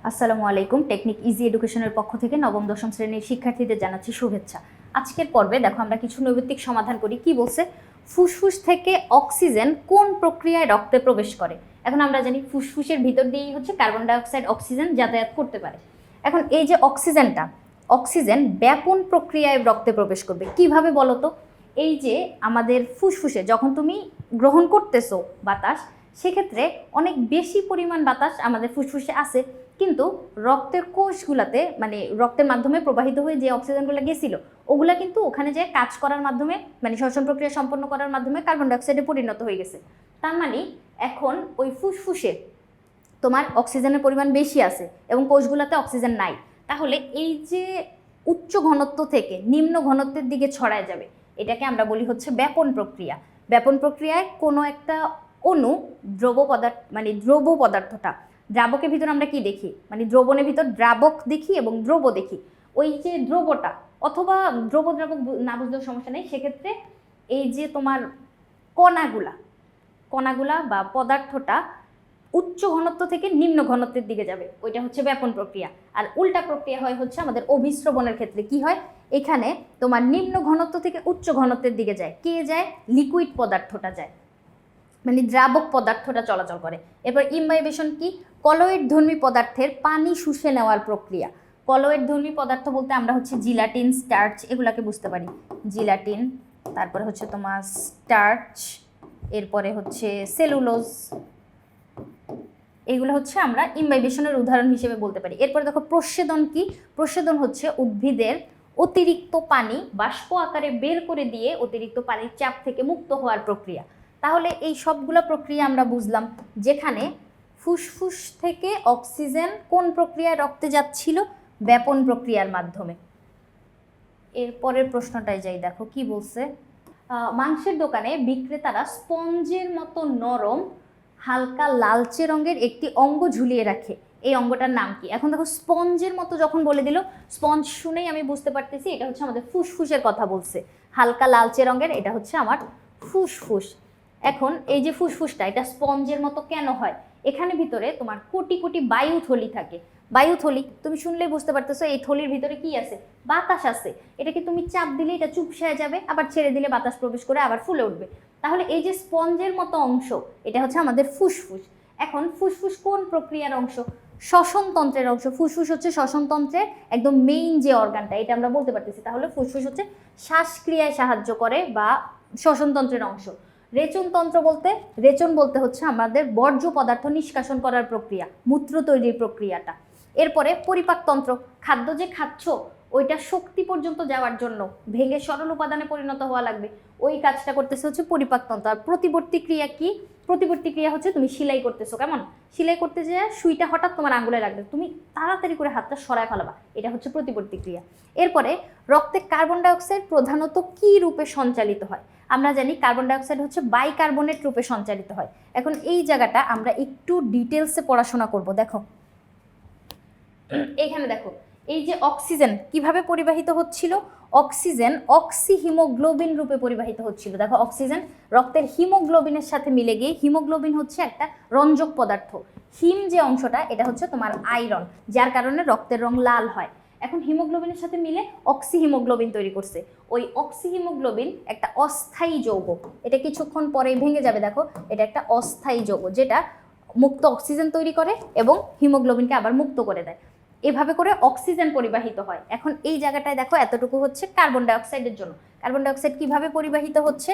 আসসালামু আলাইকুম। Technique easy এডুকেশনের পক্ষ থেকে নবম দশম শ্রেণীর শিক্ষার্থীদের জানাচ্ছি শুভেচ্ছা। আজকের পর্বে দেখো আমরা কিছু নৈমিত্তিক সমাধান করি। কি বলছে, ফুসফুস থেকে অক্সিজেন কোন প্রক্রিয়ায় রক্তে প্রবেশ করে। এখন আমরা জানি ফুসফুসের ভিতর দিয়েই হচ্ছে কার্বন ডাইঅক্সাইড অক্সিজেন যাতায়াত করতে পারে। এখন এই যে অক্সিজেন ব্যাপন প্রক্রিয়ায় রক্তে প্রবেশ করবে কিভাবে বলো তো। এই যে আমাদের ফুসফুসে যখন তুমি গ্রহণ করতেছো বাতাস, সেক্ষেত্রে অনেক বেশি পরিমাণ বাতাস আমাদের ফুসফুসে আসে, কিন্তু রক্তের কোষগুলাতে মানে রক্তের মাধ্যমে প্রবাহিত হয়ে যে অক্সিজেনগুলো গেছিল ওগুলা কিন্তু ওখানে যে কাজ করার মাধ্যমে মানে শ্বসন প্রক্রিয়া সম্পন্ন করার মাধ্যমে কার্বন ডাইঅক্সাইডে পরিণত হয়ে গেছে। তার মানে এখন ওই ফুসফুসে তোমার অক্সিজেনের পরিমাণ বেশি আছে এবং কোষগুলোতে অক্সিজেন নাই। তাহলে এই যে উচ্চ ঘনত্ব থেকে নিম্ন ঘনত্বের দিকে ছড়ায় যাবে, এটাকে আমরা বলি হচ্ছে ব্যাপন প্রক্রিয়া। ব্যাপন প্রক্রিয়ায় কোনো একটা অণু দ্রব্য পদার্থটা দ্রাবকের ভিতর আমরা কি দেখি, মানে দ্রবণের ভিতর দ্রাবক দেখি এবং দ্রব দেখি। ওই যে দ্রবটা অথবা দ্রবক না বুঝলেও সমস্যা নেই, সেক্ষেত্রে এই যে তোমার কণাগুলা বা পদার্থটা উচ্চ ঘনত্ব থেকে নিম্ন ঘনত্বের দিকে যাবে, ওইটা হচ্ছে ব্যাপন প্রক্রিয়া। আর উল্টা প্রক্রিয়া হয় হচ্ছে আমাদের অভিস্রবণের ক্ষেত্রে। কি হয়, এখানে তোমার নিম্ন ঘনত্ব থেকে উচ্চ ঘনত্বের দিকে যায়, কে যায়, লিকুইড পদার্থটা যায়, মানে দ্রাবক পদার্থটা চলাচল করে। এরপর ইমবাইবেশন কি, কলয়েড ধর্মী পদার্থের পানি শুষে নেওয়ার প্রক্রিয়া। কলয়েড ধর্মী পদার্থ বলতে আমরা হচ্ছে জিলাটিন, স্টার্চ এগুলাকে বুঝতে পারি। জিলাটিন, তারপরে হচ্ছে তোমার স্টার্চ, এরপরে হচ্ছে সেলুলোজ, এগুলো হচ্ছে আমরা ইমবাইবেশনের উদাহরণ হিসেবে বলতে পারি। এরপরে দেখো প্রস্বেদন কি, প্রস্বেদন হচ্ছে উদ্ভিদের অতিরিক্ত পানি বাষ্প আকারে বের করে দিয়ে অতিরিক্ত পানির চাপ থেকে মুক্ত হওয়ার প্রক্রিয়া। তাহলে এই সবগুলো প্রক্রিয়া আমরা বুঝলাম, যেখানে ফুসফুস থেকে অক্সিজেন কোন প্রক্রিয়ায় রক্তে যাচ্ছিল, ব্যাপন প্রক্রিয়ার মাধ্যমে। এরপরের প্রশ্নটাই যাই, দেখো কি বলছে, মাংসের দোকানে বিক্রেতারা স্পঞ্জের মতো নরম হালকা লালচে রঙের একটি অঙ্গ ঝুলিয়ে রাখে, এই অঙ্গটার নাম কি। এখন দেখো স্পঞ্জের মতো যখন বলে দিল, স্পঞ্জ শুনেই আমি বুঝতে পারতেছি এটা হচ্ছে আমাদের ফুসফুসের কথা বলছে। হালকা লালচে রঙের, এটা হচ্ছে আমার ফুসফুস। এখন এই যে ফুসফুসটা এটা স্পঞ্জের মতো কেন হয়, এখানে ভিতরে তোমার কোটি কোটি বায়ুথলি থাকে। বায়ুথলি তুমি শুনলেই বুঝতে পারতেছো এই থলির ভিতরে কি আছে, বাতাস আছে। এটাকে তুমি চাপ দিলে এটা চুপসায় যাবে, আবার ছেড়ে দিলে বাতাস প্রবেশ করে আবার ফুলে উঠবে। তাহলে এই যে স্পঞ্জের মতো অংশ, এটা হচ্ছে আমাদের ফুসফুস। এখন ফুসফুস কোন প্রক্রিয়ার অংশ, শ্বসনতন্ত্রের অংশ। ফুসফুস হচ্ছে শ্বসনতন্ত্রের একদম মেইন যে অর্গানটা, এটা আমরা বলতে পারতেছি। তাহলে ফুসফুস হচ্ছে শ্বাসক্রিয়ায় সাহায্য করে বা শ্বসনতন্ত্রের অংশ। রেচন বলতে হচ্ছে আমাদের বর্জ্য পদার্থ নিষ্কাশন করার প্রক্রিয়া, মূত্র তৈরির প্রক্রিয়াটা। এরপরে পরিপাকতন্ত্র, খাদ্য যে খাচ্ছ ওইটা শক্তি পর্যন্ত যাওয়ার জন্য ভেঙে সরল উপাদানে পরিণত হওয়া লাগবে, ওই কাজটা করতেছে হচ্ছে পরিপাকতন্ত্র। আর প্রতিবর্তী ক্রিয়া কি, প্রতিবর্তী ক্রিয়া হচ্ছে তুমি সেলাই করতেছো, কেমন সেলাই করতে যে সুইটা হঠাৎ তোমার আঙ্গুলে লাগবে, তুমি তাড়াতাড়ি করে হাতটা সরায় ফেলাবা, এটা হচ্ছে প্রতিবর্তী ক্রিয়া। এরপরে রক্তে কার্বন ডাইঅক্সাইড প্রধানত কি রূপে সঞ্চালিত হয়। আমরা জানি কার্বন ডাইঅক্সাইড হচ্ছে বাইকার্বনেট রূপে সঞ্চালিত হয়। এখন এই জায়গাটা আমরা একটু ডিটেলসে পড়াশোনা করব। দেখো এইখানে দেখো এই যে অক্সিজেন কিভাবে পরিবাহিত হচ্ছিল, অক্সিজেন অক্সিহিমোগ্লোবিন রূপে পরিবাহিত হচ্ছিল। দেখো অক্সিজেন রক্তের হিমোগ্লোবিনের সাথে মিলে গিয়ে, হিমোগ্লোবিন হচ্ছে একটা রঞ্জক পদার্থ, হিম যে অংশটা এটা হচ্ছে তোমার আয়রন, যার কারণে রক্তের রং লাল হয়। এখন হিমোগ্লোবিনের সাথে মিলে অক্সিহিমোগ্লোবিন তৈরি করছে। ওই অক্সিহিমোগ্লোবিন একটা অস্থায়ী যৌগ, এটা কিছুক্ষণ পরেই ভেঙে যাবে। দেখো এটা একটা অস্থায়ী যৌগ যেটা মুক্ত অক্সিজেন তৈরি করে এবং হিমোগ্লোবিনকে আবার মুক্ত করে দেয়। এভাবে করে অক্সিজেন পরিবাহিত হয়। এখন এই জায়গাটায় দেখো এতটুকু হচ্ছে কার্বন ডাইঅক্সাইডের জন্য। কার্বন ডাইঅক্সাইড কিভাবে পরিবাহিত হচ্ছে,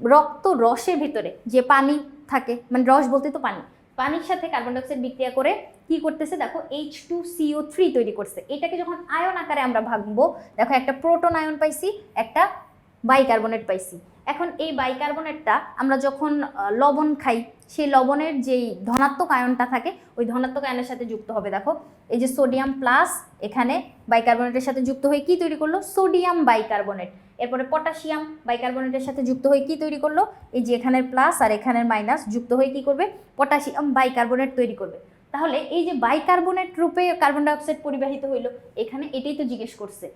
রক্ত রসের ভিতরে যে পানি থাকে, মানে রস বলতে তো পানি, পানির সাথে কার্বন ডাইঅক্সাইড বিক্রিয়া করে কি করতেছে, দেখো H2CO3 তৈরি করছে। এটাকে যখন আয়ন আকারে আমরা ভাঙবো, দেখো একটা প্রোটন আয়ন পাইছি, একটা বাইকার্বনেট পাইছি। এখন এই বাইকার্বনেটটা আমরা যখন লবণ খাই, সেই লবণের যেই ধনাত্মক আয়নটা থাকে ওই ধনাত্মক আয়নের সাথে যুক্ত হবে। দেখো এই যে সোডিয়াম প্লাস এখানে বাইকার্বনেটের সাথে যুক্ত হয়ে কি তৈরি করলো, সোডিয়াম বাইকার্বনেট। এরপরে পটাশিয়াম বাইকার্বনেটের সাথে যুক্ত হয়ে কি তৈরি করলো, এই যে এখানের প্লাস আর এখানের মাইনাস যুক্ত হয়ে কি করবে, পটাশিয়াম বাইকার্বনেট তৈরি করবে। তাহলে এই যে বাইকার্বনেট রূপে কার্বন ডাইঅক্সাইড পরিবাহিত হইলো, এখানে এটাই তো জিজ্ঞেস করছে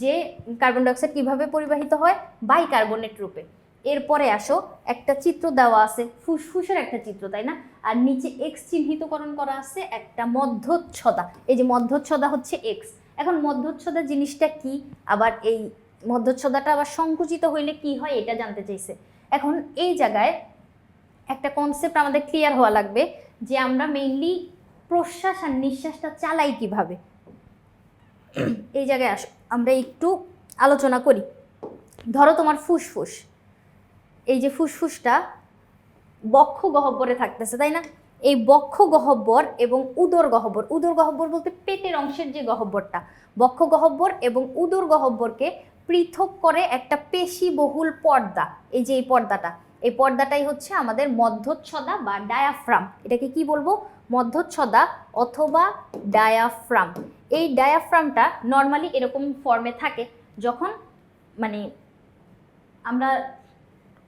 যে কার্বন ডাইঅক্সাইড কিভাবে পরিবাহিত হয়, বাইকার্বনেট রূপে। এরপরে আসো, একটা চিত্র দেওয়া আছে, ফুসফুসের একটা চিত্র, তাই না? আর নিচে এক্স চিহ্নিতকরণ করা আছে একটা মধ্যচ্ছদা। এই যে মধ্যচ্ছদা হচ্ছে এক্স। এখন মধ্যচ্ছদা জিনিসটা কি, আবার এই মধ্যচ্ছদাটা আবার সংকুচিত হইলে কি হয় এটা জানতে চাইছে। এখন এই জায়গায় একটা কনসেপ্ট আমাদের ক্লিয়ার হওয়া লাগবে যে আমরা মেইনলি প্রশ্বাস আর নিঃশ্বাসটা চালাই কিভাবে। এই জায়গায় আসো, আমরা একটু আলোচনা করি। ধরো তোমার ফুসফুস, এই যে ফুসফুসটা বক্ষ গহ্বরে থাকতেছে, তাই না? এই বক্ষ গহ্বর এবং উদর গহ্বর, উদর গহ্বর বলতে পেটের অংশের যে গহ্বরটা, বক্ষ গহ্বর এবং উদর গহ্বরকে পৃথক করে একটা পেশিবহুল পর্দা। এই যে এই পর্দাটা, এই পর্দাটাই হচ্ছে আমাদের মধ্যচ্ছদা বা ডায়াফ্রাম। এটাকে কি বলবো? মধ্যচ্ছদা অথবা ডায়াফ্রাম। এই ডায়াফ্রামটা নর্মালি এরকম ফর্মে থাকে যখন মানে আমরা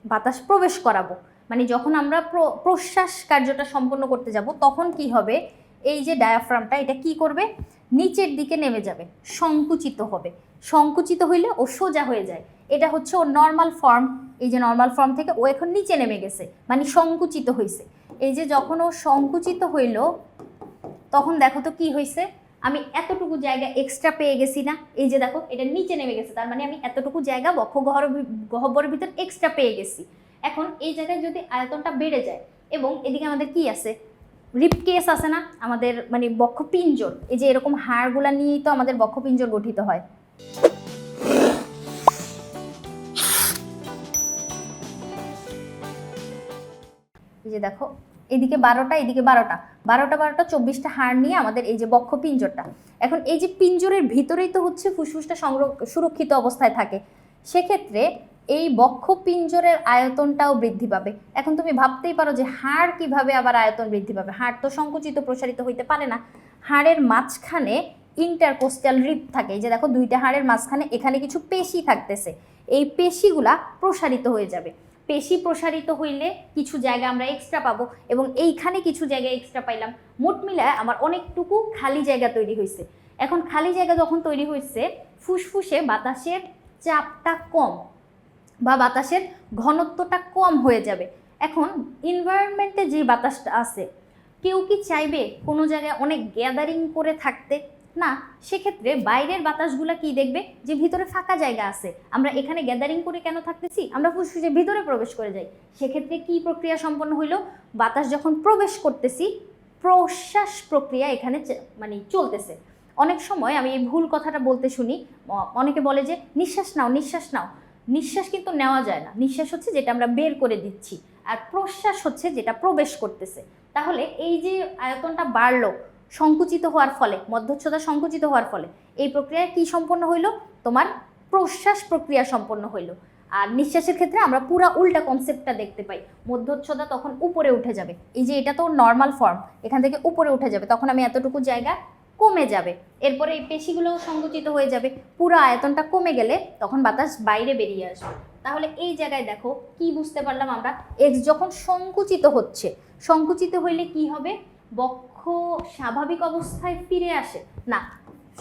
বাতাস প্রবেশ করাবো, মানে যখন আমরা প্রশ্বাস কার্যটা সম্পন্ন করতে যাব তখন কি হবে, এই যে ডায়াফ্রামটা এটা কি করবে, নিচের দিকে নেমে যাবে, সংকুচিত হবে। সংকুচিত হইলে ও সোজা হয়ে যায়, এটা হচ্ছে ওর নর্মাল ফর্ম। এই যে নর্মাল ফর্ম থেকে ও এখন নিচে নেমে গেছে, মানে সংকুচিত হয়েছে। এই যে যখন ও সংকুচিত হইল তখন দেখো তো কি হয়েছে, আমি এতটুকু জায়গা এক্সট্রা পেয়ে গেছি না? এই যে দেখো এটা নিচে নেমে গেছে, তার মানে আমি এতটুকু জায়গা বক্ষ গহ্বরের ভিতর এক্সট্রা পেয়ে গেছি। এখন এই জায়গায় যদি আয়তনটা বেড়ে যায় এবং এদিকে আমাদের কি আছে, রিপ কেস আছে না আমাদের, মানে বক্ষপিঞ্জর, এই যে এরকম হাড়গুলা নিয়েই তো আমাদের বক্ষপিঞ্জর গঠিত হয়। এই যে দেখো এদিকে 12টা, এদিকে 12টা, 12টা 24টা হাড় নিয়ে আমাদের এই যে বক্ষপিঞ্জরটা। এখন এই যে পিঞ্জরের ভিতরেই তো হচ্ছে ফুসফুসটা সুরক্ষিত অবস্থায় থাকে, সেক্ষেত্রে এই বক্ষপিঞ্জরের আয়তনটাও বৃদ্ধি পাবে। এখন তুমি ভাবতেই পারো যে হাড় কিভাবে আবার আয়তন বৃদ্ধি পাবে, হাড় তো সংকুচিত প্রসারিত হইতে পারে না। হাড়ের মাঝখানে ইন্টারকোস্টাল রিপ থাকে, এই যে দেখো দুইটা হাড়ের মাঝখানে এখানে কিছু পেশি থাকতেছে, এই পেশিগুলা প্রসারিত হয়ে যাবে। পেশি প্রসারিত হইলে কিছু জায়গা আমরা এক্সট্রা পাবো এবং এইখানে কিছু জায়গা এক্সট্রা পাইলাম, মোট মিলায় আমার অনেকটুকু খালি জায়গা তৈরি হয়েছে। এখন খালি জায়গা যখন তৈরি হয়েছে, ফুসফুসে বাতাসের চাপটা কম বা বাতাসের ঘনত্বটা কম হয়ে যাবে। এখন এনভায়রনমেন্টে যে বাতাসটা আছে, কেউ কি চাইবে কোনো জায়গায় অনেক গ্যাদারিং করে থাকতে? না, সেক্ষেত্রে বাইরের বাতাসগুলা কি দেখবে যে ভিতরে ফাঁকা জায়গা আছে, আমরা এখানে গ্যাদারিং করে কেন থাকতেছি, আমরা ফুসফুসের ভিতরে প্রবেশ করে যাই। সেক্ষেত্রে কি প্রক্রিয়া সম্পন্ন হইল, বাতাস যখন প্রবেশ করতেছি প্রশ্বাস প্রক্রিয়া এখানে মানে চলতেছে। অনেক সময় আমি এই ভুল কথাটা বলতে শুনি, অনেকে বলে যে নিঃশ্বাস নাও নিঃশ্বাস নাও। নিঃশ্বাস কিন্তু নেওয়া যায় না, নিঃশ্বাস হচ্ছে যেটা আমরা বের করে দিচ্ছি, আর প্রশ্বাস হচ্ছে যেটা প্রবেশ করতেছে। তাহলে এই যে আয়তনটা বাড়লো সংকুচিত হওয়ার ফলে, মধ্যচ্ছদা সংকুচিত হওয়ার ফলে, এই প্রক্রিয়া কি সম্পন্ন হইল, তোমার প্রশ্বাস প্রক্রিয়া সম্পন্ন হইল। আর নিঃশ্বাসের ক্ষেত্রে আমরা পুরো উল্টা কনসেপ্টটা দেখতে পাই, মধ্যচ্ছদা তখন উপরে উঠে যাবে, এই যে এটা তো নর্মাল ফর্ম, এখান থেকে উপরে উঠে যাবে, তখন আমি এতটুকু জায়গা কমে যাবে, এরপরে এই পেশিগুলোও সংকুচিত হয়ে যাবে, পুরো আয়তনটা কমে গেলে তখন বাতাস বাইরে বেরিয়ে আসবে। তাহলে এই জায়গায় দেখো কি বুঝতে পারলাম আমরা, এক্স যখন সংকুচিত হচ্ছে, সংকুচিত হইলে কি হবে, বক্ষ স্বাভাবিক অবস্থায় ফিরে আসে না,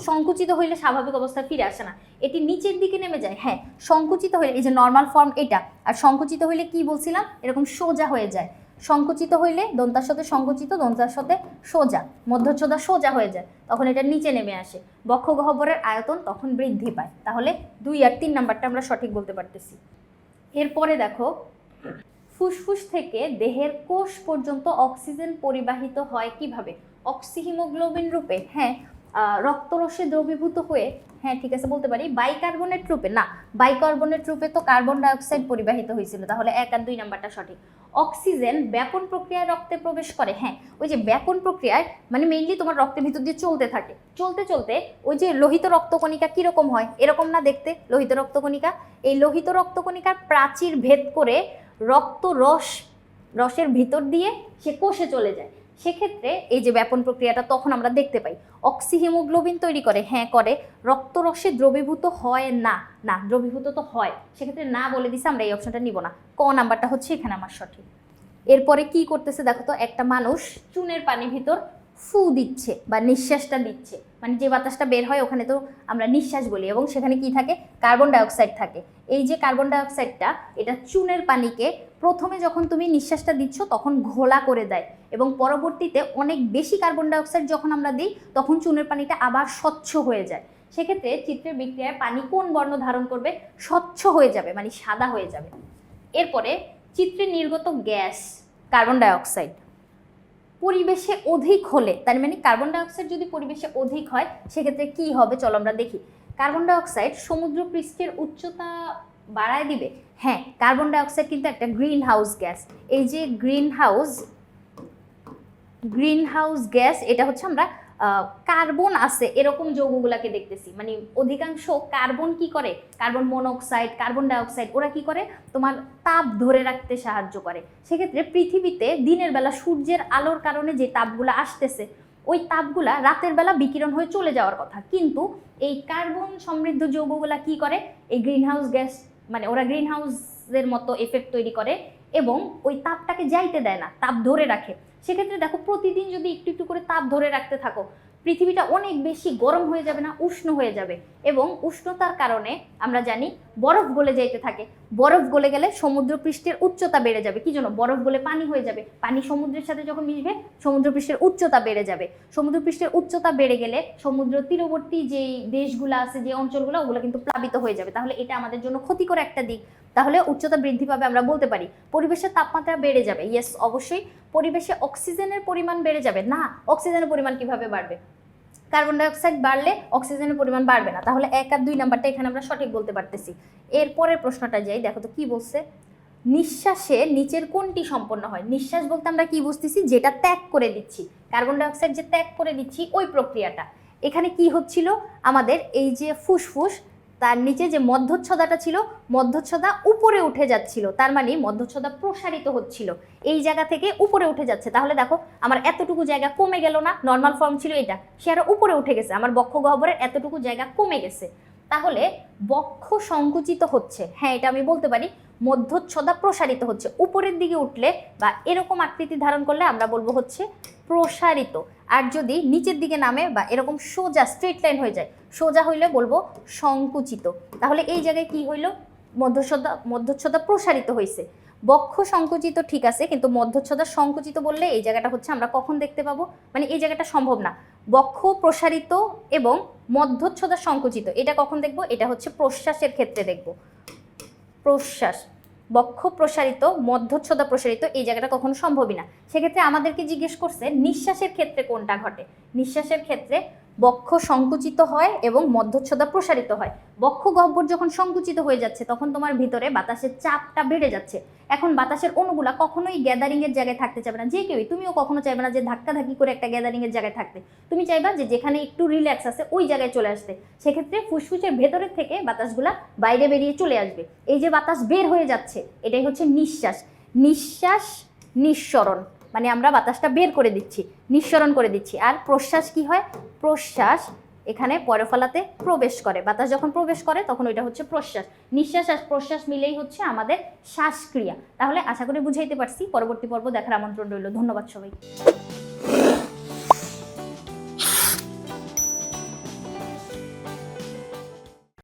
সংকুচিত হইলে স্বাভাবিক অবস্থায় ফিরে আসে না, এটি নিচের দিকে নেমে যায়। হ্যাঁ, সংকুচিত হইলে এই যে নর্মাল ফর্ম এটা, আর সংকুচিত হইলে কি বলছিলাম, এরকম সোজা হয়ে যায়। সংকুচিত হইলে দন্তার সাথে সংকুচিত, দন্তার সাথে সোজা, মধ্যচ্ছদা সোজা হয়ে যায়, তখন এটা নিচে নেমে আসে, বক্ষ গহ্বরের আয়তন তখন বৃদ্ধি পায়। তাহলে 2 আর 3 নাম্বারটা আমরা সঠিক বলতে পারতেছি। এরপরে দেখো, ফুসফুস থেকে দেহের কোষ পর্যন্ত অক্সিজেন পরিবাহিত হয় কিভাবে, অক্সিহিমোগ্লোবিন রূপে, হ্যাঁ, রক্তরসে দ্রবীভূত হয়ে, হ্যাঁ ঠিক আছে বলতে পারি, বাইকার্বনেট রূপে না, বাইকার্বনেট রূপে তো কার্বন ডাইঅক্সাইড পরিবাহিত হয়েছিল, তাহলে 1 আর 2 নাম্বারটা সঠিক। অক্সিজেন ব্যাপন প্রক্রিয়ায় রক্তে প্রবেশ করে, হ্যাঁ ওই যে ব্যাপন প্রক্রিয়ায় মানে মেইনলি তোমার রক্তের ভিতর দিয়ে চলতে থাকে, চলতে চলতে ওই যে লোহিত রক্তকণিকা কীরকম হয়, এরকম না দেখতে লোহিত রক্তকণিকা, এই লোহিত রক্তকণিকার প্রাচীর ভেদ করে রসের ভিতর দিয়ে সে কোষে চলে যায়, সেক্ষেত্রে এই যে ব্যাপন প্রক্রিয়াটা তখন আমরা দেখতে পাই। অক্সিহিমোগ্লোবিন তৈরি করে, হ্যাঁ করে, রক্তরসে দ্রবীভূত হয় না, না দ্রবীভূত তো হয়, সেক্ষেত্রে না বলে দিছে, আমরা এই অপশনটা নিব না, ক নাম্বারটা হচ্ছে এখানে আমার সঠিক। এরপরে কি করতেছে দেখো তো, একটা মানুষ চুনের পানির ভিতর ফু দিচ্ছে বা নিঃশ্বাসটা দিচ্ছে, মানে যে বাতাসটা বের হয় ওখানে তো আমরা নিঃশ্বাস বলি, এবং সেখানে কি থাকে, কার্বন ডাইঅক্সাইড থাকে। এই যে কার্বন ডাইঅক্সাইডটা, এটা চুনের পানিকে প্রথমে যখন তুমি নিঃশ্বাসটা দিচ্ছ তখন ঘোলা করে দেয়, এবং পরবর্তীতে অনেক বেশি কার্বন ডাইঅক্সাইড যখন আমরা দিই তখন চুনের পানিটা আবার স্বচ্ছ হয়ে যায়। সেক্ষেত্রে চিত্রের বিক্রিয়ায় পানি কোন বর্ণ ধারণ করবে, স্বচ্ছ হয়ে যাবে, মানে সাদা হয়ে যাবে। এরপরে চিত্রে নির্গত গ্যাস কার্বন ডাইঅক্সাইড পরিবেশে অধিক হলে, তার মানে কার্বন ডাইঅক্সাইড যদি পরিবেশে অধিক হয় সেক্ষেত্রে কি হবে, চলো আমরা দেখি। কার্বন ডাইঅক্সাইড সমুদ্র পৃষ্ঠের উচ্চতা বাড়ায় দিবে। হ্যাঁ, কার্বন ডাইঅক্সাইড কিন্তু একটা গ্রিন হাউস গ্যাস। এই যে গ্রিন হাউস গ্যাস, এটা হচ্ছে আমরা কার্বন আছে এরকম যৌগগুলোকে দেখতেছি, মানে অধিকাংশ কার্বন কি করে, কার্বন মনোক্সাইড, কার্বন ডাইঅক্সাইড, ওরা কি করে, তোমার তাপ ধরে রাখতে সাহায্য করে। সেক্ষেত্রে পৃথিবীতে দিনের বেলা সূর্যের আলোর কারণে যে তাপগুলো আসতেছে, ওই তাপগুলা রাতের বেলা বিকিরণ হয়ে চলে যাওয়ার কথা, কিন্তু এই কার্বন সমৃদ্ধ যৌগগুলা কি করে, এই গ্রিন হাউস গ্যাস, মানে ওরা গ্রিন হাউসের মতো এফেক্ট তৈরি করে এবং ওই তাপটাকে যাইতে দেয় না, তাপ ধরে রাখে। সেক্ষেত্রে দেখো, প্রতিদিন যদি একটু একটু করে তাপ ধরে রাখতে থাকো, পৃথিবীটা অনেক বেশি গরম হয়ে যাবে না, উষ্ণ হয়ে যাবে, এবং উষ্ণতার কারণে আমরা জানি বরফ গলে যাইতে থাকে। বরফ গলে গেলে সমুদ্র পৃষ্ঠের উচ্চতা বেড়ে যাবে। কি জন্য? বরফ গলে পানি হয়ে যাবে, পানি সমুদ্রের সাথে যখন মিশবে সমুদ্র পৃষ্ঠের উচ্চতা বেড়ে যাবে। সমুদ্র পৃষ্ঠের উচ্চতা বেড়ে গেলে সমুদ্র তীরবর্তী যেই দেশগুলো আছে, যে অঞ্চলগুলো, ওগুলো কিন্তু প্লাবিত হয়ে যাবে। তাহলে এটা আমাদের জন্য ক্ষতিকর একটা দিক। তাহলে উচ্চতা বৃদ্ধি পাবে, আমরা বলতে পারি পরিবেশের তাপমাত্রা বেড়ে যাবে। ইয়েস, অবশ্যই। পরিবেশে অক্সিজেনের পরিমাণ বেড়ে যাবে না। অক্সিজেনের পরিমাণ কিভাবে বাড়বে? কার্বন ডাইঅক্সাইড বাড়লে অক্সিজেনের পরিমাণ বাড়বে না। তাহলে 1 আর 2 নাম্বারটা এখানে আমরা সঠিক বলতে পারতেছি। এরপরের প্রশ্নটা যাই, দেখো তো কি বলছে। নিঃশ্বাসে নিচের কোনটি সম্পন্ন হয়? নিঃশ্বাস বলতে আমরা কি বুঝতেছি? যেটা ত্যাগ করে দিচ্ছি, কার্বন ডাইঅক্সাইড যে ত্যাগ করে দিচ্ছি, ওই প্রক্রিয়াটা। এখানে কি হচ্ছিল, আমাদের এই যে ফুসফুস, তার নিচে যে মধ্যচ্ছদাটা ছিল, মধ্যচ্ছদা উপরে উঠে যাচ্ছিল, তার মানে মধ্যচ্ছদা প্রসারিত হচ্ছিল, এই জায়গা থেকে উপরে উঠে যাচ্ছে। তাহলে দেখো, আমার এতটুকু জায়গা কমে গেল না, নর্মাল ফর্ম ছিল এটা, সে আরো উপরে উঠে গেছে, আমার বক্ষ গহ্বরের এতটুকু জায়গা কমে গেছে। তাহলে বক্ষ সংকুচিত হচ্ছে। হ্যাঁ, এটা আমি বলতে পারি। মধ্যচ্ছদা প্রসারিত হচ্ছে, উপরের দিকে উঠলে বা এরকম আকৃতি ধারণ করলে আমরা বলবো হচ্ছে প্রসারিত। আর যদি নিচের দিকে নামে বা এরকম সোজা স্ট্রেট লাইন হয়ে যায়, সোজা হইলে বলবো সংকুচিত। তাহলে এই জায়গায় কি হইল? মধ্যচ্ছদা প্রসারিত হয়েছে। বক্ষ সংকুচিত ঠিক আছে, কিন্তু মধ্যচ্ছদা সংকুচিত বললে এই জায়গাটা হচ্ছে আমরা কখন দেখতে পাবো, মানে এই জায়গাটা সম্ভব না। বক্ষ প্রসারিত এবং মধ্যচ্ছদা সংকুচিত, এটা কখন দেখবো? এটা হচ্ছে প্রশ্বাসের ক্ষেত্রে দেখবো। প্রশ্বাস, বক্ষ প্রসারিত, মধ্যচ্ছদা প্রসারিত, এই জায়গাটা কখনো সম্ভবই না। সেক্ষেত্রে আমাদেরকে জিজ্ঞেস করছে নিঃশ্বাসের ক্ষেত্রে কোনটা ঘটে। নিঃশ্বাসের ক্ষেত্রে বক্ষ সংকুচিত হয় এবং মধ্যচ্ছদা প্রসারিত হয়। বক্ষ গহ্বর যখন সংকুচিত হয়ে যাচ্ছে তখন তোমার ভিতরে বাতাসের চাপটা বেড়ে যাচ্ছে। এখন বাতাসের অণুগুলা কখনোই গ্যাদারিং এর জায়গায় থাকতে চাইবে না। যে কেউই, তুমিও কখনো চাইবে না যে ধাক্কাধাক্কি করে একটা গ্যাদারিং এর জায়গায় থাকতে। তুমি চাইবা যে যেখানে একটু রিল্যাক্স আছে ওই জায়গায় চলে আসতে। সেক্ষেত্রে ফুসফুসের ভেতরের থেকে বাতাসগুলা বাইরে বেরিয়ে চলে আসবে। এই যে বাতাস বের হয়ে যাচ্ছে, এটাই হচ্ছে নিঃশ্বাস। নিঃশ্বাস নিঃসরণ, মানে আমরা বাতাসটা বের করে দিচ্ছি, নিঃসরণ করে দিচ্ছি। আর প্রশ্বাস কি হয়? প্রশ্বাস এখানে পরফলাতে প্রবেশ করে। বাতাস যখন প্রবেশ করে তখন ওইটা হচ্ছে প্রশ্বাস। নিঃশ্বাস আর প্রশ্বাস মিলেই হচ্ছে আমাদের শ্বাসক্রিয়া। তাহলে আশা করি বুঝাইতে পারছি। পরবর্তী পর্ব দেখার আমন্ত্রণ রইল। ধন্যবাদ সবাই।